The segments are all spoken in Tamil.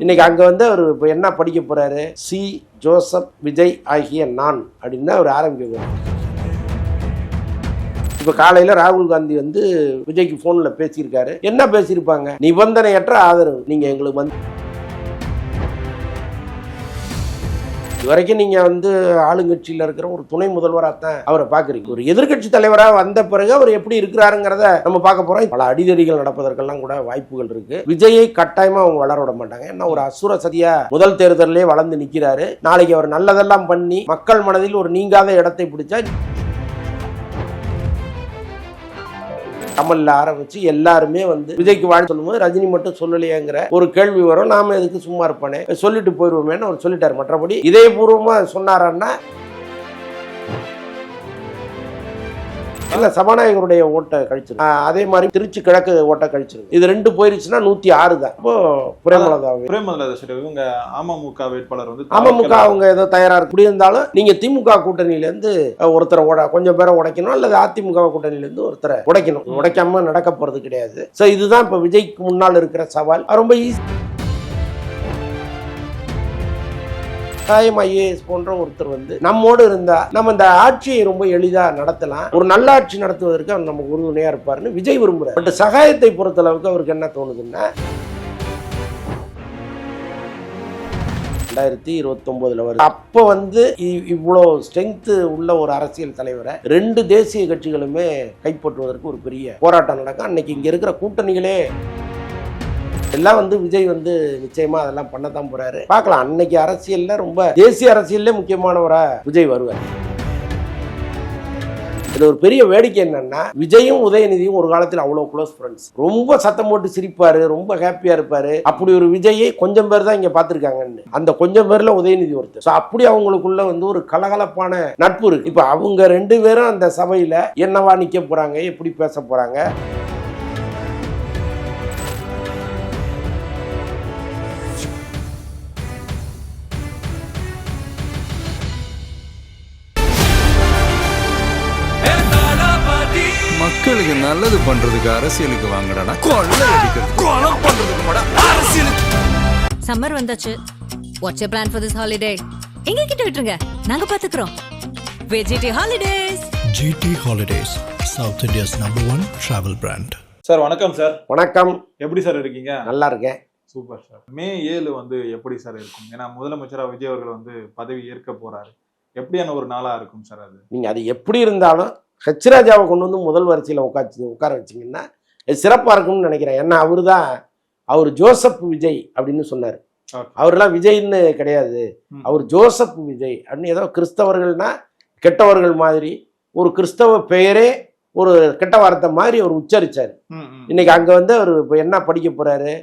இன்னைக்கு அங்க வந்து அவர் இப்போ என்ன படிக்க போறாரு, சி ஜோசப் விஜய் ஆகிய நான் அப்படின்னு அவர் ஆரம்பிக்கிறார். இப்ப காலையில ராகுல் காந்தி வந்து விஜய்க்கு போன்ல பேசியிருக்காரு. என்ன பேசியிருப்பாங்க? நிபந்தனையற்ற ஆதரவு நீங்க எங்களுக்கு வந்து இதுவரைக்கும் நீங்க வந்து ஆளுங்கட்சியில இருக்கிற ஒரு துணை முதல்வராகத்தான் அவரை பாக்குறீங்க. ஒரு எதிர்கட்சி தலைவராக வந்த பிறகு அவர் எப்படி இருக்கிறாருங்கிறத நம்ம பார்க்க போறோம். பல அடிதடிகள் நடப்பதற்கெல்லாம் கூட வாய்ப்புகள் இருக்கு. விஜயை கட்டாயமா அவங்க வளர விட மாட்டாங்க. ஏன்னா ஒரு அசுர சதியா முதல் தேர்தலே வளர்ந்து நிக்கிறாரு. நாளைக்கு அவர் நல்லதெல்லாம் பண்ணி மக்கள் மனதில் ஒரு நீங்காத இடத்தை பிடிச்சா கமல்ல ஆரம்பிச்சு எல்லாருமே வந்து விஜய்க்கு வாழ்த்து சொல்லும்போது ரஜினி மட்டும் சொல்லலையேங்கிற ஒரு கேள்வி வரும். நாம எதுக்கு சும்மா இருப்பானே சொல்லிட்டு போயிருவோமேன்னு அவர் சொல்லிட்டாரு. மற்றபடி இதயபூர்வமா சொன்னாரன்னா இல்ல சபாநாயகருடைய ஓட்டை கழிச்சிருக்கு. அதே மாதிரி திருச்சி கிழக்கு ஓட்டை கழிச்சிருக்கு. இது ரெண்டு போயிருச்சுன்னா 106 தான். இப்போ பிரேமலதா இவங்க அமமுக வேட்பாளர் வந்து அமமுக அவங்க ஏதோ தயாரா இப்படி இருந்தாலும் நீங்க திமுக கூட்டணியில இருந்து ஒருத்தரை கொஞ்சம் பேரை உடைக்கணும், அல்லது அதிமுக கூட்டணியில இருந்து ஒருத்தரை உடைக்கணும். உடைக்காம நடக்க போறது கிடையாது. சோ இதுதான் இப்ப விஜய்க்கு முன்னால் இருக்கிற சவால். ரொம்ப ஈஸி. ஐஏஎஸ் போன்ற ஒருத்தர் வந்து நம்மோடு இருந்தா நம்ம இந்த ஆட்சியை ரொம்ப எளிதா நடத்தலாம், ஒரு நல்ல ஆட்சி நடத்துவதற்கு அவர் நமக்கு உறுதுணையா இருப்பாருன்னு விஜய் விரும்புறாரு. பட் சகாயத்தை பொறுத்த அளவுக்கு அவருக்கு என்ன தோணுதுன்னா 2029 வருது. அப்ப வந்து இவ்வளவு ஸ்ட்ரென்த் உள்ள ஒரு அரசியல் தலைவரை 2 தேசிய கட்சிகளுமே கைப்பற்றுவதற்கு ஒரு பெரிய போராட்டம் நடக்கும். அன்னைக்கு இங்க இருக்கிற கூட்டணிகளே எல்லாம் வந்து விஜய் வந்து நிச்சயமா அதெல்லாம் பண்ணத்தான் போறாரு. பார்க்கலாம். அன்னைக்கு அரசியல்ல ரொம்ப தேசிய அரசியல்ல முக்கியமானவரா விஜய் வருவார். இது ஒரு பெரிய வேடிக்கை என்னன்னா, விஜயும் உதயநிதியும் ஒரு காலத்தில் அவ்வளவு க்ளோஸ் ஃப்ரெண்ட்ஸ். ரொம்ப சத்தம் போட்டு சிரிப்பாரு, ரொம்ப ஹாப்பியா இருப்பாரு. அப்படி ஒரு விஜயை கொஞ்சம் பேர் தான் இங்க பாத்துருக்காங்கன்னு. அந்த கொஞ்சம் பேர்ல உதயநிதி ஒருத்தர். அப்படி அவங்களுக்குள்ள வந்து ஒரு கலகலப்பான நட்பு இருக்கு. இப்ப அவங்க 2 பேரும் அந்த சபையில என்னவா நிக்க போறாங்க, எப்படி பேச போறாங்க, மக்களுக்கு நல்லது பண்றதுக்கு அரசியலுக்கு வாங்கடா, கொள்ளை அடிக்கிறது கொலை பண்றதுக்கு கூட அரசியலுக்கு. சம்மர் வந்தாச்சு. What's your plan for this holiday? எங்க கிட்ட விட்டுருங்க, நாங்க பாத்துக்கிறோம். VGT Holidays. GT Holidays, south India's #1 travel brand. Sir வணக்கம் சார். வணக்கம். எப்படி சார் இருக்கீங்க? நல்லா இருக்கேன். Super sir. மே 7 வந்து எப்படி சார் இருக்கும்? ஏன்னா முதலமைச்சராக விஜய் அவர்கள் வந்து பதவி ஏற்க போறாரு. எப்படியான ஒரு நாளா இருக்கும் சார் அது? நீங்க அது எப்படி இருந்தாலும் ஹெச்ராஜாவை கொண்டு வந்து முதல் வரிசையில் உட்கார வச்சிங்கன்னா சிறப்பாக இருக்கும்னு நினைக்கிறேன். ஏன்னா அவர் ஜோசப் விஜய் அப்படின்னு சொன்னார். அவர்லாம் விஜய்ன்னு கிடையாது, அவர் ஜோசப் விஜய் அப்படின்னு. ஏதோ கிறிஸ்தவர்கள்னா கெட்டவர்கள் மாதிரி ஒரு கிறிஸ்தவ பெயரே ஒரு கெட்ட வார்த்தை மாதிரி அவர் உச்சரிச்சார். இன்னைக்கு அங்கே வந்து அவர் இப்போ என்ன படிக்க போறாரு,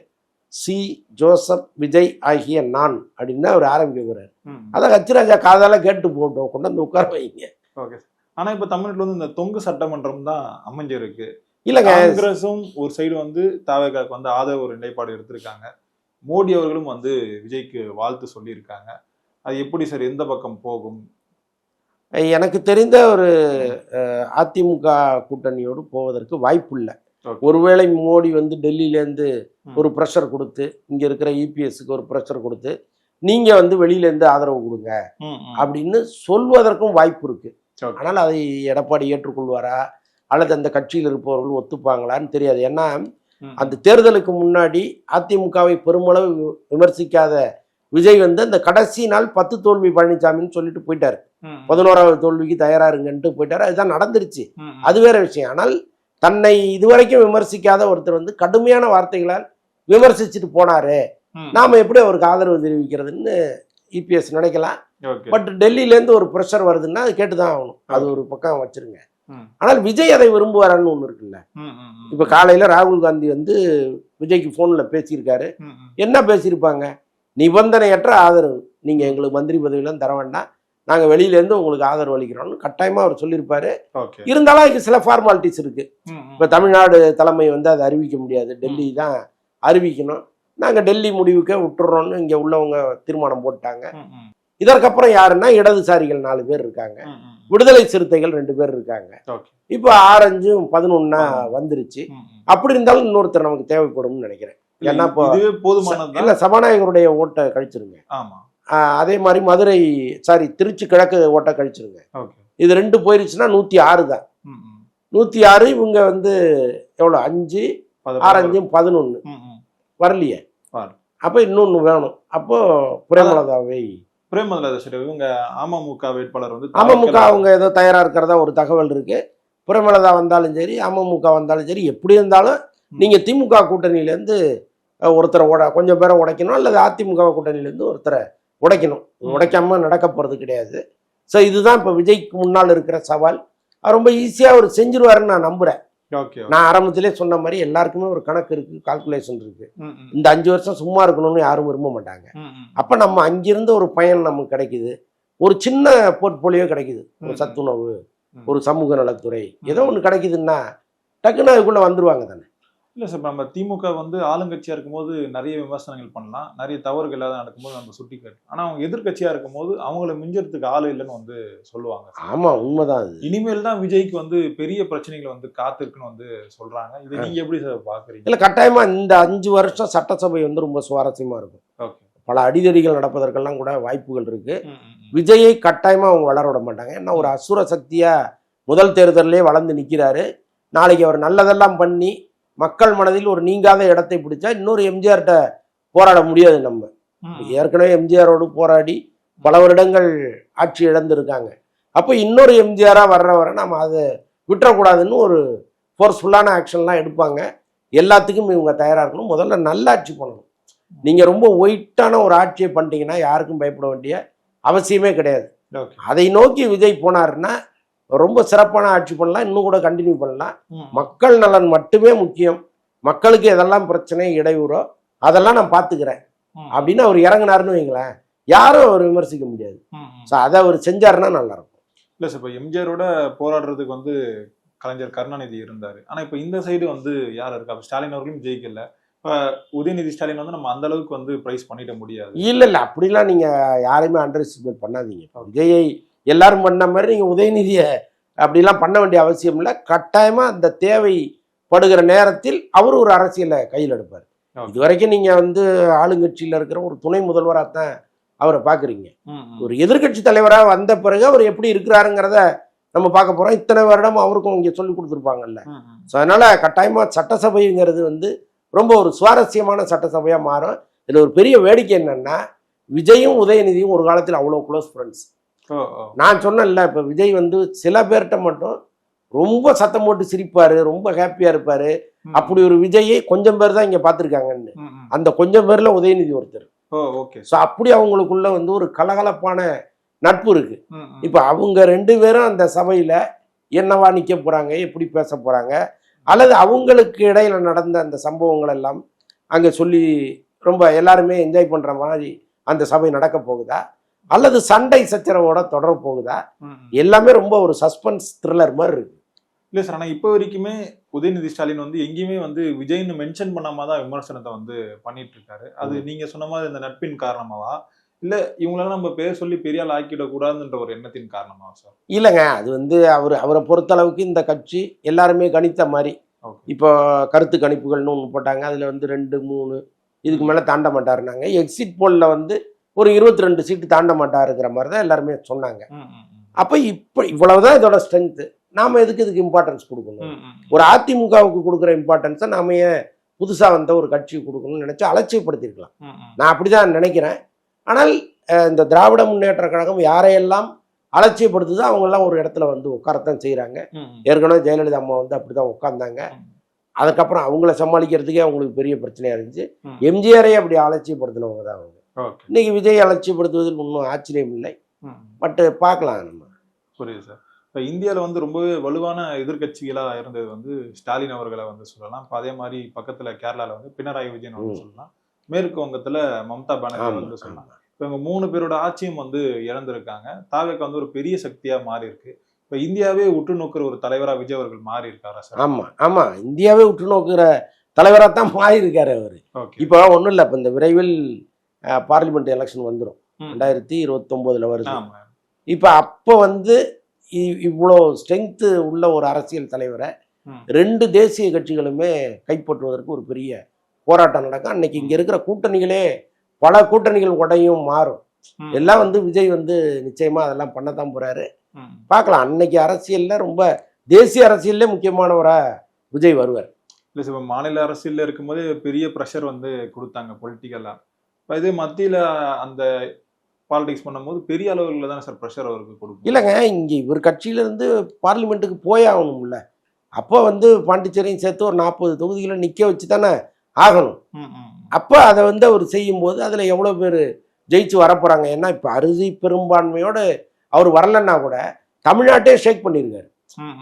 சி ஜோசப் விஜய் ஆகிய நான் அப்படின்னு அவர் ஆரம்பிக்க போறாரு. அதான் ஹெச்ராஜா காதால கேட்டு போட்டோம், கொண்டு வந்து உட்கார வைங்க. ஓகே. ஆனா இப்ப தமிழ்நாட்டுல வந்து இந்த தொங்கு சட்டமன்றம் தான் அமைஞ்சிருக்கு. இல்லங்க, காங்கிரஸும் ஒரு சைடு வந்து தாவேகாக்கு வந்து ஆதரவு ஒரு நிலைப்பாடு எடுத்திருக்காங்க. மோடி அவர்களும் வந்து விஜய்க்கு வாழ்த்து சொல்லியிருக்காங்க. அது எப்படி சார் எந்த பக்கம் போகும்? எனக்கு தெரிந்த ஒரு அதிமுக கூட்டணியோடு போவதற்கு வாய்ப்பு இல்லை. ஒருவேளை மோடி வந்து டெல்லியிலேருந்து ஒரு ப்ரெஷர் கொடுத்து, இங்க இருக்கிற இபிஎஸ்க்கு ஒரு ப்ரெஷர் கொடுத்து, நீங்க வந்து வெளியிலேருந்து ஆதரவு கொடுங்க அப்படின்னு சொல்வதற்கும் வாய்ப்பு இருக்கு. ஆனால் அதை எடப்பாடி ஏற்றுக்கொள்வாரா அல்லது அந்த கட்சியில் இருப்பவர்கள் ஒத்துப்பாங்களான்னு தெரியாது. ஏன்னா அந்த தேர்தலுக்கு முன்னாடி அதிமுகவை பெருமளவு விமர்சிக்காத விஜய் வந்து அந்த கடைசி நாள் 10 தோல்வி பழனிசாமின்னு சொல்லிட்டு போயிட்டாரு. 11வது தோல்விக்கு தயாரா இருங்கன்ட்டு போயிட்டாரு. அதுதான் நடந்துருச்சு, அது வேற விஷயம். ஆனால் தன்னை இதுவரைக்கும் விமர்சிக்காத ஒருத்தர் வந்து கடுமையான வார்த்தைகளால் விமர்சிச்சுட்டு போனாரு, நாம எப்படி அவருக்கு ஆதரவு தெரிவிக்கிறதுன்னு இபிஎஸ் நினைக்கலாம். பட் டெல்லியில இருந்து ஒரு ப்ரெஷர் வருதுன்னா அது கேட்டுதான் ஆகணும். அது ஒரு பக்கம் வச்சிருங்க. ஆனால் விஜய் அதை விரும்புவாரான்னு ஒண்ணு இருக்குல்ல. இப்ப காலையில ராகுல் காந்தி வந்து விஜய்க்கு போன்ல பேசியிருக்காரு. என்ன பேசியிருப்பாங்க? நிபந்தனையற்ற ஆதரவு நீங்க எங்களுக்கு மந்திரி பதவியெல்லாம் தர வேண்டாம், நாங்க வெளியில இருந்து உங்களுக்கு ஆதரவு அளிக்கிறோம்னு கட்டாயமா அவர் சொல்லியிருப்பாரு. இருந்தாலும் அதுக்கு சில ஃபார்மாலிட்டிஸ் இருக்கு. இப்ப தமிழ்நாடு தலைமை வந்து அதை அறிவிக்க முடியாது, டெல்லி தான் அறிவிக்கணும். நாங்க டெல்லி முடிவுக்கே விட்டுறோம்னு இங்க உள்ளவங்க தீர்மானம் போட்டாங்க. இதற்கப்புறம் யாருன்னா இடதுசாரிகள் 4 பேர் இருக்காங்க, விடுதலை சிறுத்தைகள் 2 பேர் இருக்காங்க. இப்போ 6-5-11 வந்துருச்சு. அப்படி இருந்தாலும் இன்னொருத்தர் நமக்கு தேவைப்படும் நினைக்கிறேன். ஏன்னா இப்போ இதுவே போதுமானது இல்ல சபாநாயகருடைய ஓட்டை கழிச்சிருங்க. ஆமா. அதே மாதிரி மதுரை திருச்சி கிழக்கு ஓட்டை கழிச்சிருங்க. ஓகே. இது 2 போயிருச்சுன்னா 106 தான். 106 இவங்க வந்து எவ்வளோ 5 6 5 11 வரலையே. அப்போ இன்னொன்று வேணும். அப்போ பிரேமலதாவை சரி இவங்க அமமுக வேட்பாளர் வந்து அமமுக அவங்க ஏதோ தயாரா இருக்கிறதா ஒரு தகவல் இருக்கு. பிரேமலதா வந்தாலும் சரி அமமுக வந்தாலும் சரி எப்படி இருந்தாலும் நீங்க திமுக கூட்டணியிலேருந்து ஒருத்தரை கொஞ்சம் பேரை உடைக்கணும், அல்லது அதிமுக கூட்டணியிலேருந்து ஒருத்தரை உடைக்கணும். உடைக்காம நடக்க போறது கிடையாது. ஸோ இதுதான் இப்போ விஜய்க்கு முன்னால் இருக்கிற சவால். ரொம்ப ஈஸியாக அவர் செஞ்சிருவாருன்னு நான் நம்புறேன். நான் ஆரம்பத்திலே சொன்ன மாதிரி எல்லாருக்குமே ஒரு கணக்கு இருக்கு, கால்குலேஷன் இருக்கு. இந்த 5 வருஷம் சும்மா இருக்கணும்னு யாரும் விரும்ப மாட்டாங்க. அப்ப நம்ம அங்கிருந்து ஒரு பயன் நமக்கு கிடைக்குது, ஒரு சின்ன போர்ட்போலியோ கிடைக்குது, ஒரு சத்துணவு, ஒரு சமூக நலத்துறை, ஏதோ ஒன்று கிடைக்குதுன்னா டக்குன்னு அதுக்குள்ள வந்துருவாங்க தானே. இல்லை சார், நம்ம திமுக வந்து ஆளுங்கட்சியாக இருக்கும்போது நிறைய விமர்சனங்கள் பண்ணலாம், நிறைய தவறுகள் இல்லாத நடக்கும்போது நம்ம சுட்டி காட்டலாம். ஆனால் அவங்க எதிர்கட்சியாக இருக்கும்போது அவங்கள மிஞ்சறதுக்கு ஆள் இல்லைன்னு வந்து சொல்லுவாங்க. ஆமா, உண்மைதான். அது இனிமேல் தான் விஜய்க்கு வந்து பெரிய பிரச்சனைகள் வந்து காத்திருக்குன்னு வந்து சொல்றாங்க. இதை நீங்க எப்படி சார் பாக்குறீங்க? இல்லை, கட்டாயமா இந்த 5 வருஷம் சட்டசபை வந்து ரொம்ப சுவாரஸ்யமா இருக்கும். பல அடிதடிகள் நடப்பதற்கெல்லாம் கூட வாய்ப்புகள் இருக்கு. விஜயை கட்டாயமா அவங்க வளர விட மாட்டாங்க. ஏன்னா ஒரு அசுர சக்தியா முதல் தேர்தலே வளர்ந்து நிற்கிறாரு. நாளைக்கு அவர் நல்லதெல்லாம் பண்ணி மக்கள் மனதில் ஒரு நீங்காத இடத்தை பிடிச்சா இன்னொரு எம்ஜிஆர்கிட்ட போராட முடியாது. நம்ம ஏற்கனவே எம்ஜிஆரோடு போராடி பல வருடங்கள் ஆட்சி இழந்திருக்காங்க. அப்போ இன்னொரு எம்ஜிஆரா வர நம்ம அதை விட்டுறக்கூடாதுன்னு ஒரு ஃபோர்ஸ்ஃபுல்லான ஆக்ஷன்லாம் எடுப்பாங்க. எல்லாத்துக்கும் இவங்க தயாரா இருக்கணும். முதல்ல நல்ல ஆட்சி பண்ணணும். நீங்க ரொம்ப ஒயிட்டான ஒரு ஆட்சியை பண்ணிட்டீங்கன்னா யாருக்கும் பயப்பட வேண்டிய அவசியமே கிடையாது. அதை நோக்கி விஜய் போனாருன்னா ரொம்ப சிறப்பான ஆட்சி பண்ணலாம், இன்னும் கூட கண்டினியூ பண்ணலாம். மக்கள் நலன் மட்டுமே முக்கியம். மக்களுக்கு எதெல்லாம் பிரச்சனை இடையூறோ அதெல்லாம் நான் பார்த்துக்கிறேன் அப்படின்னு அவர் இறங்கினாருன்னு வைங்களேன், யாரும் அவர் விமர்சிக்க முடியாது. ஸோ அதை அவர் செஞ்சாருன்னா நல்லா இருக்கும். இல்லை சார், இப்போ எம்ஜிஆரோட போராடுறதுக்கு வந்து கலைஞர் கருணாநிதி இருந்தாரு. ஆனா இப்போ இந்த சைடு வந்து யார் இருக்கா? ஸ்டாலின் அவர்களும் ஜெயிக்கல. இப்போ உதயநிதி ஸ்டாலின் வந்து நம்ம அந்த அளவுக்கு வந்து பிரைஸ் பண்ணிட முடியாது. இல்லை அப்படிலாம் நீங்க யாரையுமே அண்டர் எஸ்டிமேட் பண்ணாதீங்க. விஜயை எல்லாரும் பண்ண மாதிரி நீங்க உதயநிதியை அப்படிலாம் பண்ண வேண்டிய அவசியம் இல்லை. கட்டாயமா அந்த தேவைப்படுகிற நேரத்தில் அவர் ஒரு அரசியலை கையில் எடுப்பார். இதுவரைக்கும் நீங்க வந்து ஆளுங்கட்சியில இருக்கிற ஒரு துணை முதல்வராக தான் அவரை பாக்குறீங்க. ஒரு எதிர்கட்சி தலைவராக வந்த பிறகு அவர் எப்படி இருக்கிறாருங்கிறத நம்ம பார்க்க போறோம். இத்தனை வருடம் அவருக்கும் இங்க சொல்லி கொடுத்துருப்பாங்கல்ல. ஸோ அதனால கட்டாயமா சட்டசபைங்கிறது வந்து ரொம்ப ஒரு சுவாரஸ்யமான சட்டசபையா மாறும். இதுல ஒரு பெரிய வேடிக்கை என்னன்னா, விஜயும் உதயநிதியும் ஒரு காலத்தில் அவ்வளோ க்ளோஸ் ஃப்ரெண்ட்ஸ். நான் சொன்னேன்ல, இப்ப விஜய் வந்து சில பேர்கிட்ட மட்டும் ரொம்ப சத்தம் போட்டு சிரிப்பாரு, ரொம்ப ஹாப்பியா இருப்பாரு. அப்படி ஒரு விஜயை கொஞ்சம் பேர் தான் இங்க பாத்துருக்காங்கன்னு. அந்த கொஞ்சம் பேர்ல உதயநிதி ஒருத்தர். ஸோ அப்படி அவங்களுக்குள்ள வந்து ஒரு கலகலப்பான நட்பு இருக்கு. இப்ப அவங்க 2 பேரும் அந்த சபையில என்னவா நிக்க போறாங்க, எப்படி பேச போறாங்க, அல்லது அவங்களுக்கு இடையில நடந்த அந்த சம்பவங்கள் எல்லாம் அங்க சொல்லி ரொம்ப எல்லாருமே என்ஜாய் பண்ற மாதிரி அந்த சபை நடக்க போகுதா, அல்லது சண்டை சச்சரவோட தொடர போகுதா, எல்லாமே ரொம்ப ஒரு சஸ்பென்ஸ் த்ரில்லர் மாதிரி இருக்கு. இல்லை சார், ஆனால் இப்போ வரைக்குமே உதயநிதி ஸ்டாலின் வந்து எங்கேயுமே வந்து விஜய்னு மென்ஷன் பண்ணாம தான் விமர்சனத்தை வந்து பண்ணிட்டு இருக்காரு. அது நீங்க சொன்ன மாதிரி இந்த நட்பின் காரணமாவா, இல்லை இவங்களெல்லாம் நம்ம பேர் சொல்லி பெரிய ஆள் ஆக்கிடக்கூடாதுன்ற ஒரு எண்ணத்தின் காரணமாவா சார்? இல்லைங்க, அது வந்து அவரை பொறுத்தளவுக்கு இந்த கட்சி எல்லாருமே கணித்த மாதிரி இப்போ கருத்து கணிப்புகள்னு ஒன்று போட்டாங்க. அதில் வந்து 2 3 இதுக்கு மேலே தாண்ட மாட்டாருனாங்க. எக்ஸிட் போலில் வந்து ஒரு 22 சீட்டு தாண்ட மாட்டாருங்கிற மாதிரி தான் எல்லாருமே சொன்னாங்க. அப்போ இப்போ இவ்வளவுதான் இதோட ஸ்ட்ரென்த்து. நாம எதுக்கு இதுக்கு இம்பார்ட்டன்ஸ் கொடுக்கணும்? ஒரு அதிமுகவுக்கு கொடுக்குற இம்பார்ட்டன்ஸை நாம ஏன் புதுசா வந்த ஒரு கட்சிக்கு கொடுக்கணும்னு நினைச்சு அலட்சியப்படுத்திருக்கலாம். நான் அப்படிதான் நினைக்கிறேன். ஆனால் இந்த திராவிட முன்னேற்ற கழகம் யாரையெல்லாம் அலட்சியப்படுத்துதோ அவங்கெல்லாம் ஒரு இடத்துல வந்து உட்காரத்தான் செய்யறாங்க. ஏற்கனவே ஜெயலலிதா அம்மா வந்து அப்படிதான் உட்கார்ந்தாங்க. அதுக்கப்புறம் அவங்கள சமாளிக்கிறதுக்கே அவங்களுக்கு பெரிய பிரச்சனையா இருந்துச்சு. எம்ஜிஆரே அப்படி அலட்சியப்படுத்தினவங்க தான் அவங்க. இன்னைக்கு விஜய் அலட்சியப்படுத்துவதில் ஒன்றும் ஆச்சரியம் இல்லை. பட் பார்க்கலாம் நம்ம. புரியுது சார். இப்போ இந்தியாவில் வந்து ரொம்பவே வலுவான எதிர்கட்சிகளாக இருந்தது வந்து ஸ்டாலின் அவர்களை வந்து சொல்லலாம். இப்போ அதே மாதிரி பக்கத்தில் கேரளாவில் வந்து பினராயி விஜயன் வந்து சொல்லலாம். மேற்கு வங்கத்தில் மம்தா பானர்ஜி வந்து சொல்லலாம். இப்போ இவங்க 3 பேரோட ஆட்சியும் வந்து இழந்திருக்காங்க. தாவேக வந்து ஒரு பெரிய சக்தியாக மாறி இருக்கு. இப்போ இந்தியாவே உற்று நோக்குற ஒரு தலைவராக விஜய் அவர்கள் மாறி இருக்காரா சார்? ஆமா, இந்தியாவே உற்று நோக்குற தலைவராக தான் மாறி இருக்காரு அவரு. இப்போ ஒன்றும் இல்லை, இப்போ இந்த விரைவில் பார்லிமெண்ட் எலெக்ஷன் வந்துடும், 2029 வருது. இப்போ அப்போ வந்து இவ்வளோ ஸ்ட்ரென்த்து உள்ள ஒரு அரசியல் தலைவரை 2 தேசிய கட்சிகளுமே கைப்பற்றுவதற்கு ஒரு பெரிய போராட்டம் நடக்கும். அன்னைக்கு இங்க இருக்கிற கூட்டணிகளே பல கூட்டணிகள் உடையும் மாறும். எல்லாம் வந்து விஜய் வந்து நிச்சயமா அதெல்லாம் பண்ணத்தான் போறாரு. பார்க்கலாம். அன்னைக்கு அரசியல்ல ரொம்ப தேசிய அரசியல்ல முக்கியமானவரா விஜய் வருவார். இல்லை சார், இப்போ மாநில அரசியல்ல இருக்கும்போது பெரிய ப்ரெஷர் வந்து கொடுத்தாங்க பொலிட்டிக்கலா. இப்போ இது மத்தியில அந்த பாலிடிக்ஸ் பண்ணும்போது பெரிய அளவுல தானே சார் ப்ரெஷர் அவருக்கு கொடுக்கும். இல்லைங்க, இங்க இவர் கட்சியில இருந்து பார்லிமெண்ட்டுக்கு போய் ஆகணும்ல. அப்போ வந்து பாண்டிச்சேரியும் சேர்த்து ஒரு 40 தொகுதிகளை நிக்க வச்சு தானே ஆகணும். அப்போ அதை வந்து அவர் செய்யும்போது அதில் எவ்வளோ பேர் ஜெயிச்சு வரப்போகிறாங்க. ஏன்னா இப்போ அறுதி பெரும்பான்மையோடு அவர் வரலன்னா கூட தமிழ்நாட்டே ஷேக் பண்ணியிருக்காரு.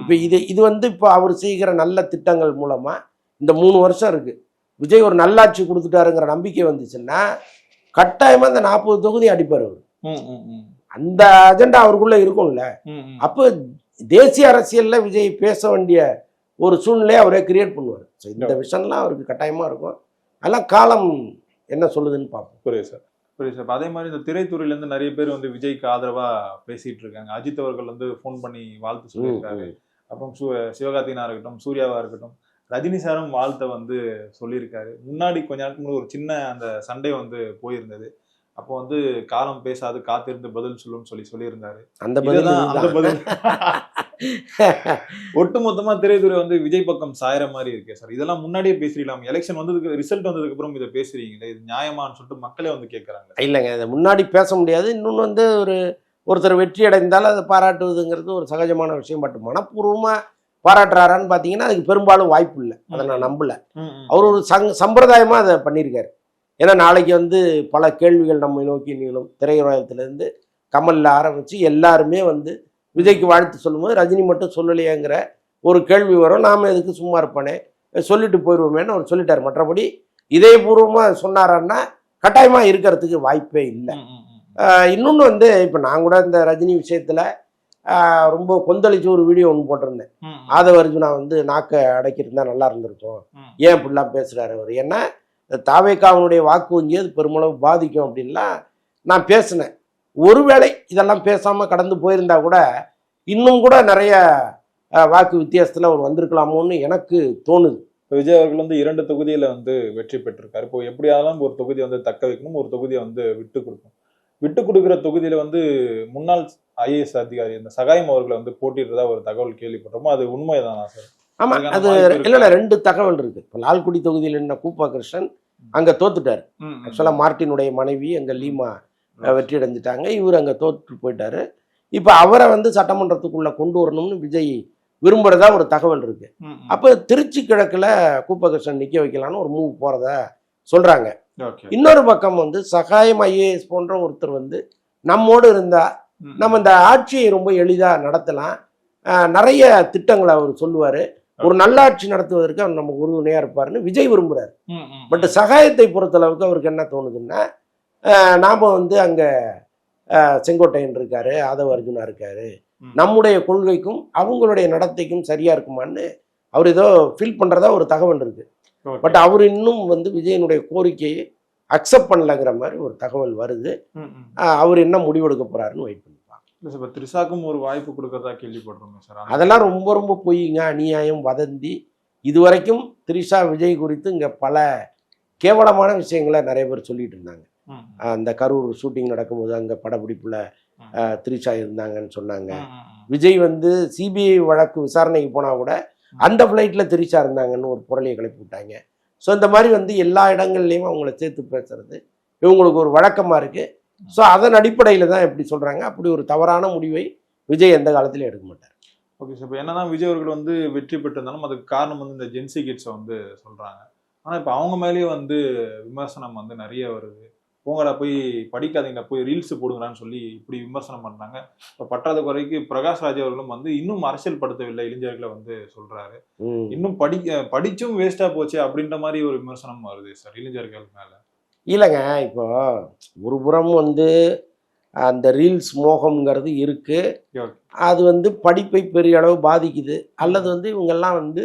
இப்போ இது வந்து இப்போ அவர் செய்கிற நல்ல திட்டங்கள் மூலமாக இந்த 3 வருஷம் இருக்குது, விஜய் ஒரு நல்லாட்சி கொடுத்துட்டாருங்கிற நம்பிக்கை வந்துச்சுன்னா கட்டாயமாக இந்த 40 தொகுதி அடிப்பார் அவர். அந்த அஜெண்டா அவருக்குள்ளே இருக்கும்ல. அப்போ தேசிய அரசியலில் விஜய் பேச வேண்டிய ஒரு சூழ்நிலையை அவரே கிரியேட் பண்ணுவார். ஸோ இந்த விஷயம்லாம் அவருக்கு கட்டாயமாக இருக்கும். அதெல்லாம் காலம் என்ன சொல்லுதுன்னு பார்ப்போம். புரியுது சார், புரியுது சார். அதே மாதிரி இந்த திரைத்துறையிலேருந்து நிறைய பேர் வந்து விஜய்க்கு ஆதரவா பேசிட்டு இருக்காங்க. அஜித் அவர்கள் வந்து ஃபோன் பண்ணி வாழ்த்து சொல்லியிருக்காரு. அப்புறம் சிவகார்த்திகனா இருக்கட்டும், சூர்யாவா இருக்கட்டும், ரஜினி சாரும் வாழ்த்தை வந்து சொல்லியிருக்காரு. முன்னாடி கொஞ்ச நாளுக்கு முன்னாடி ஒரு சின்ன அந்த சண்டே வந்து போயிருந்தது. அப்போ வந்து காலம் பேசாது காத்திருந்து பதில் சொல்லுன்னு சொல்லியிருந்தாரு. அந்த பதில் ஒட்டுமொத்தமா திரைத்துறை வந்து விஜய் பக்கம் சாயற மாதிரி இருக்கே சார். இதெல்லாம் முன்னாடியே பேசிடலாம். எலெக்ஷன் வந்ததுக்கு ரிசல்ட் வந்ததுக்கு அப்புறம் இதை பேசுறீங்களே, இது நியாயமான்னு சொல்லிட்டு மக்களே வந்து கேட்கறாங்க. இல்லைங்க, இதை முன்னாடி பேச முடியாது. இன்னொன்று வந்து ஒருத்தர் வெற்றி அடைந்தாலும் அதை பாராட்டுவதுங்கிறது ஒரு சகஜமான விஷயம். பட் மனப்பூர்வமா பாராட்டுறாரான்னு பார்த்தீங்கன்னா அதுக்கு பெரும்பாலும் வாய்ப்பு இல்லை. அதை நான் நம்பல. அவர் ஒரு சம்பிரதாயமா அதை பண்ணியிருக்காரு. ஏன்னா நாளைக்கு வந்து பல கேள்விகள் நம்மை நோக்கி நீளும். திரையுலகத்திலேருந்து கமலில் ஆரம்பித்து எல்லாருமே வந்து விஜய்க்கு வாழ்த்து சொல்லும்போது ரஜினி மட்டும் சொல்லலையேங்கிற ஒரு கேள்வி வரும். நாம் எதுக்கு சும்மா இருப்பானே, சொல்லிட்டு போயிடுவோமேன்னு அவர் சொல்லிட்டார். மற்றபடி இதயபூர்வமாக சொன்னாரான்னா கட்டாயமாக இருக்கிறதுக்கு வாய்ப்பே இல்லை. இன்னொன்று வந்து இப்போ நான் கூட இந்த ரஜினி விஷயத்தில் ரொம்ப கொந்தளிச்சு ஒரு வீடியோ ஒன்று போட்டிருந்தேன். ஆதவ அர்ஜுனா வந்து நாக்கை அடைக்கிருந்தா நல்லா இருந்திருக்கும், ஏன் இப்படிலாம் பேசுகிறாரு அவர், ஏன்னா தாவேக்காவனுடைய வாக்கு வங்கி அது பெருமளவு பாதிக்கும் அப்படின்லாம் நான் பேசினேன். ஒருவேளை இதெல்லாம் பேசாமல் கடந்து போயிருந்தா கூட இன்னும் கூட நிறைய வாக்கு வித்தியாசத்தில் அவர் வந்திருக்கலாமோன்னு எனக்கு தோணுது. விஜய் அவர்கள் வந்து 2 தொகுதியில வந்து வெற்றி பெற்றிருக்காரு. இப்போ எப்படியாலும் ஒரு தொகுதியை வந்து தக்க வைக்கணும், ஒரு தொகுதியை வந்து விட்டு கொடுக்குற தொகுதியில வந்து முன்னாள் ஐஏஎஸ் அதிகாரி இந்த சகாயம் அவர்களை வந்து போட்டிடுறதா ஒரு தகவல் கேள்விப்பட்டோமோ, அது உண்மைதானா சார்? ஆமா, அது இல்ல 2 தகவல் இருக்கு. இப்போ லால்குடி தொகுதியில் என்ன கூப்பா கிருஷ்ணன் அங்க தோத்துட்டாரு. ஆக்சுவலா மார்ட்டினுடைய மனைவி அங்க லீமா வெற்றி அடைஞ்சிட்டாங்க, இவர் அங்க தோற்று போயிட்டாரு. இப்ப அவரை வந்து சட்டமன்றத்துக்குள்ள கொண்டு வரணும்னு விஜய் விரும்புறதா ஒரு தகவல் இருக்கு. அப்ப திருச்சி கிழக்குல கூப்பா கிருஷ்ணன் நிக்க வைக்கலான்னு ஒரு மூவ் போறதா சொல்றாங்க. இன்னொரு பக்கம் வந்து சகாயம் ஐஏஎஸ் போன்ற ஒருத்தர் வந்து நம்மோடு இருந்தா நம்ம இந்த ஆட்சியை ரொம்ப எளிதா நடத்தலாம், நிறைய திட்டங்களை அவர் சொல்லுவாரு, ஒரு நல்லாட்சி நடத்துவதற்கு அவர் நமக்கு உறுதுணையா இருப்பாருன்னு விஜய் விரும்புறாரு. பட் சகாயத்தை பொறுத்தளவுக்கு அவருக்கு என்ன தோணுதுன்னா, நாம வந்து அங்க செங்கோட்டையன் இருக்காரு, ஆதவ அர்ஜுனா இருக்காரு, நம்முடைய கொள்கைக்கும் அவங்களுடைய நடத்தைக்கும் சரியா இருக்குமான்னு அவர் ஏதோ ஃபீல் பண்றதா ஒரு தகவல் இருக்கு. பட் அவர் இன்னும் வந்து விஜயனுடைய கோரிக்கையை அக்செப்ட் பண்ணலங்கிற மாதிரி ஒரு தகவல் வருது. அவர் என்ன முடிவெடுக்க போறாருன்னு வெயிட் பண்ணிப்பாங்க. திரிஷாக்கும் ஒரு வாய்ப்பு கொடுக்கறதா கேள்விப்படுறோம் சார். அதெல்லாம் ரொம்ப ரொம்ப பொய்யுங்க, அநியாயம், வதந்தி. இதுவரைக்கும் திரிஷா விஜய் குறித்து இங்க பல கேவலமான விஷயங்களை நிறைய பேர் சொல்லிட்டு இருந்தாங்க. அந்த கரூர் ஷூட்டிங் நடக்கும்போது அங்க படப்பிடிப்புல திரிஷா இருந்தாங்கன்னு சொன்னாங்க. விஜய் வந்து சிபிஐ வழக்கு விசாரணைக்கு போனா கூட அந்த ஃப்ளைட்ல திரிஷா இருந்தாங்கன்னு ஒரு புரளியை கிளப்பி விட்டாங்க. ஸோ இந்த மாதிரி வந்து எல்லா இடங்கள்லையும் அவங்கள சேர்த்து பேசுறது இவங்களுக்கு ஒரு வழக்கமா இருக்கு. ஸோ அதன் அடிப்படையில் தான் எப்படி சொல்றாங்க, அப்படி ஒரு தவறான முடிவை விஜய் எந்த காலத்திலையும் எடுக்க மாட்டார். Okay sir. இப்போ என்னதான் விஜய் அவர்கள் வந்து வெற்றி பெற்றிருந்தாலும் அதுக்கு காரணம் வந்து இந்த ஜென்சி கிட்ஸை வந்து சொல்றாங்க. ஆனால் இப்போ அவங்க மேலேயே வந்து விமர்சனம் வந்து நிறைய வருது. போங்கடா போய் படிக்காதீங்கடா, போய் ரீல்ஸ் போடுங்கடான்னு சொல்லி இப்படி விமர்சனம் பண்றாங்க. இப்போ பட்டாத குறைக்கு பிரகாஷ் ராஜ் அவர்களும் வந்து இன்னும் அரசியல் படுத்தவில்லை இளைஞர்களை வந்து சொல்றாரு. இன்னும் படிச்சும் வேஸ்டா போச்சு அப்படின்ற மாதிரி ஒரு விமர்சனம் வருது சார் இளைஞர்கள் மேல. இல்லைங்க, இப்போ ஒரு புறம் வந்து அந்த ரீல்ஸ் மோகம்ங்கிறது இருக்கு, அது வந்து படிப்பை பெரிய அளவு பாதிக்குது. அல்லது வந்து இவங்கெல்லாம் வந்து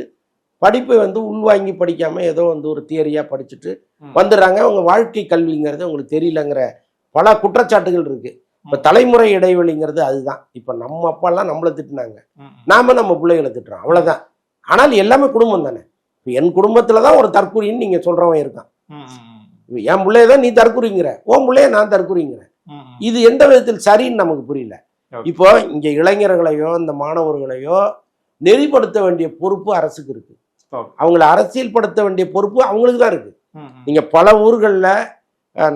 படிப்பை வந்து உள்வாங்கி படிக்காம ஏதோ வந்து ஒரு தியரியா படிச்சுட்டு வந்துடுறாங்க. அவங்க வாழ்க்கை கல்விங்கிறது அவங்களுக்கு தெரியலங்கிற பல குற்றச்சாட்டுகள் இருக்கு. இப்ப தலைமுறை இடைவெளிங்கிறது அதுதான். இப்ப நம்ம அப்பாலாம் நம்மளை திட்டினாங்க, நாம நம்ம பிள்ளைகளை திட்டுறோம், அவ்வளவுதான். ஆனால் எல்லாமே குடும்பம் தானே. இப்போ என் குடும்பத்தில் தான் ஒரு தற்குறின்னு நீங்கள் சொல்கிறவன் இருக்கான். ம், ம், இப்ப என் பிள்ளைய தான் நீ தற்குறிங்கிற, உன் பிள்ளைய நான் தற்குறிங்கிறேன். ம், ம். இது எந்த விதத்தில் சரின்னு நமக்கு புரியல. Okay. இப்போ இங்கே இளைஞர்களையோ இந்த மாணவர்களையோ நெறிப்படுத்த வேண்டிய பொறுப்பு அரசுக்கு இருக்கு. Okay. அவங்கள அரசியல்படுத்த வேண்டிய பொறுப்பு அவங்களுக்கு தான் இருக்கு. ம், ம். நீங்க பல ஊர்களில்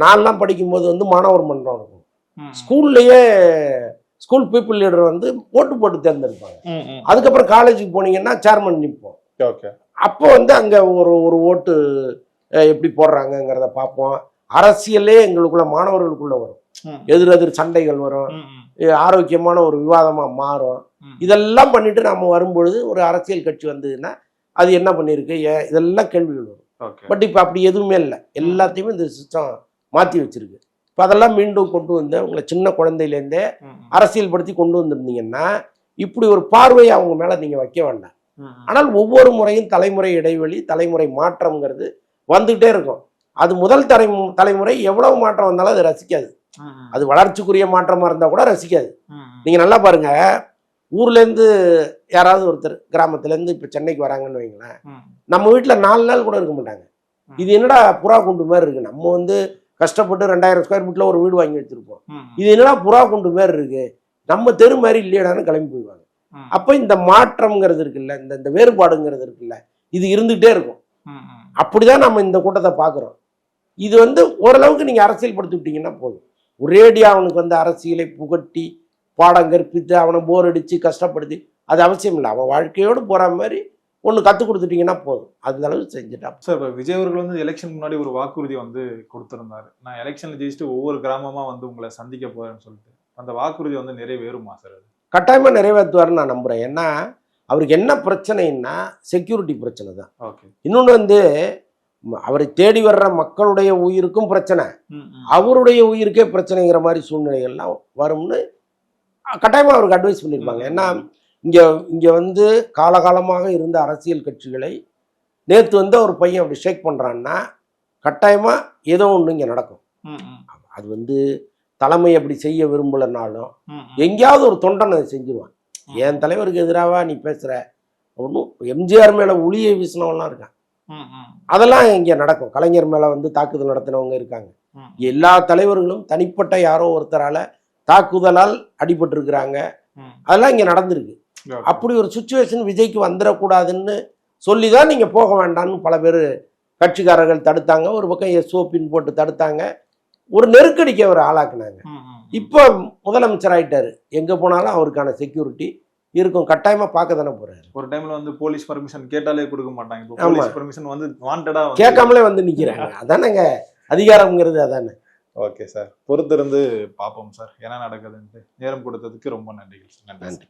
நான்லாம் படிக்கும்போது வந்து மாணவர் மன்றம் இருக்கும். ம், ஸ்கூல்லையே ஸ்கூல் பீப்புள் லீடர் வந்து ஓட்டு போட்டு தேர்ந்தெடுப்பாங்க. ம், ம். அதுக்கப்புறம் காலேஜுக்கு போனீங்கன்னா சேர்மன் நிற்போம். Okay. அப்போ வந்து அங்கே ஒரு ஓட்டு எப்படி போடுறாங்கங்கிறத பார்ப்போம். அரசியலே எங்களுக்குள்ள மாணவர்களுக்குள்ள வரும். ம், எதிரெதிர் சண்டைகள் வரும். ம், ம். ஆரோக்கியமான ஒரு விவாதமாக மாறும். ம். இதெல்லாம் பண்ணிட்டு நம்ம வரும்பொழுது ஒரு அரசியல் கட்சி வந்ததுன்னா அது என்ன பண்ணியிருக்கு, இதெல்லாம் கேள்விகள் வரும். Okay. பட் இப்போ அப்படி எதுவுமே இல்லை. எல்லாத்தையுமே இந்த சிஸ்டம் மாற்றி வச்சிருக்கு. இப்போ அதெல்லாம் மீண்டும் கொண்டு வந்து உங்களை சின்ன குழந்தையிலேருந்தே ம், ம். அரசியல்படுத்தி கொண்டு வந்திருந்தீங்கன்னா இப்படி ஒரு பார்வையை அவங்க மேலே நீங்கள் வைக்க வேண்டாம். ம், ம். ஆனால் ஒவ்வொரு முறையும் தலைமுறை இடைவெளி, தலைமுறை மாற்றம்ங்கிறது வந்துகிட்டே இருக்கும். அது முதல் தலைமுறை எவ்வளவு மாற்றம் வந்தாலும் அது ரசிக்காது. ம், ம். அது வளர்ச்சிக்குரிய மாற்றமாக இருந்தால் கூட ரசிக்காது. ம், ம். நீங்கள் நல்லா பாருங்க, ஊர்லேருந்து யாராவது ஒருத்தர் கிராமத்துலேருந்து இப்போ சென்னைக்கு வராங்கன்னு வைங்களேன், ம். நம்ம வீட்டில் 4 நாள் கூட இருக்க மாட்டாங்க. இது என்னடா புறா குண்டு மாதிரி இருக்கு, நம்ம வந்து கஷ்டப்பட்டு 2000 ஸ்கொயர் ஃபீட்டில் ஒரு வீடு வாங்கி வச்சிருப்போம், ம், ம். இது என்னடா புறா குண்டு மாதிரி இருக்கு, நம்ம தெரு மாதிரி இல்லையடான்னு கிளம்பி போயிடுவாங்க. ம். அப்போ இந்த மாற்றம்ங்கிறது இருக்குல்ல, இந்த வேறுபாடுங்கிறது இருக்குல்ல, இது இருந்துகிட்டே இருக்கும். ம், ம். அப்படிதான் நம்ம இந்த கூட்டத்தை பார்க்குறோம். இது வந்து ஓரளவுக்கு நீங்கள் அரசியல்படுத்தி விட்டீங்கன்னா போதும். ஒரேடியா அவனுக்கு வந்து அரசியலை புகட்டி பாடம் கற்பித்து அவனை போர் அடித்து கஷ்டப்படுத்தி அது அவசியம் இல்லை. அவன் வாழ்க்கையோடு போகிற மாதிரி ஒன்று கற்றுக் கொடுத்துட்டீங்கன்னா போதும். அந்த அளவு செஞ்சுட்டா. சார், இப்போ விஜய் அவர்கள் வந்து எலெக்ஷன் முன்னாடி ஒரு வாக்குறுதி வந்து கொடுத்திருந்தாரு. நான் எலெக்ஷன்ல ஜெயிச்சுட்டு ஒவ்வொரு கிராமமா வந்து உங்களை சந்திக்க போறேன்னு சொல்லிட்டு அந்த வாக்குறுதி வந்து நிறைவேறுமா சார்? அது கட்டாயமாக நிறைவேற்றுவார்னு நான் நம்புகிறேன். ஏன்னா அவருக்கு என்ன பிரச்சனைன்னா செக்யூரிட்டி பிரச்சனை தான். ஓகே. இன்னொன்று வந்து அவரை தேடி வர்ற மக்களுடைய உயிருக்கும் பிரச்சனை, ம், ம். அவருடைய உயிருக்கே பிரச்சனைங்கிற மாதிரி சூழ்நிலைகள்லாம் வரும்னு கட்டாயமாக அவருக்கு அட்வைஸ் பண்ணியிருப்பாங்க. ஏன்னா இங்கே வந்து காலகாலமாக இருந்த அரசியல் கட்சிகளை நேற்று வந்து ஒரு பையன் அப்படி ஷேக் பண்ணுறான்னா கட்டாயமாக ஏதோ ஒன்று இங்கே நடக்கும். ம், ம். அது வந்து தலைமை அப்படி செய்ய விரும்பலைனாலும் ம், ம். எங்கேயாவது ஒரு தொண்டன் அதை செஞ்சுருவான். என் தலைவருக்கு எதிராக நீ பேசுகிற ஒன்றும் எம்ஜிஆர் மேலே உளியை வீசினவங்களாம் இருக்கான். ம், ம். அதெல்லாம் இங்கே நடக்கும். கலைஞர் மேலே வந்து தாக்குதல் நடத்தினவங்க இருக்காங்க. ம். எல்லா தலைவர்களும் தனிப்பட்ட யாரோ ஒருத்தரால் தாக்குதலால் அடிபட்டிருக்கிறாங்க. ம். அதெல்லாம் இங்கே நடந்திருக்கு. ஓகே. அப்படி ஒரு சுச்சுவேஷன் விஜய்க்கு வந்துடக்கூடாதுன்னு சொல்லி தான் நீங்கள் போக வேண்டாம்னு பல பேர் கட்சிக்காரர்கள் தடுத்தாங்க. ஒரு பக்கம் எஸ்ஓபின்னு போட்டு தடுத்தாங்க. ஒரு நெருக்கடிக்கு அவர் ஆளாக்குனாங்க. ம், ம். இப்போ முதலமைச்சர் ஆயிட்டாரு. எங்கே போனாலும் அவருக்கான செக்யூரிட்டி இருக்கும். கட்டாயமாக பார்க்க தானே போறாரு. ஒரு டைம்ல வந்து போலீஸ் பர்மிஷன் கேட்டாலே கொடுக்க மாட்டாங்க. இப்போ ஆமா. போலீஸ் பர்மிஷன் வந்து வாண்டடா கேட்காமலே வந்து நிற்கிறாங்க. அதானங்க அதிகாரம்ங்கிறது. அதானே. ஓகே சார், பொறுத்திருந்து பார்ப்போம் சார் என்ன நடக்குதுன்ட்டு. நேரம் கொடுத்ததுக்கு ரொம்ப நன்றிகள். நன்றி. நன்றி.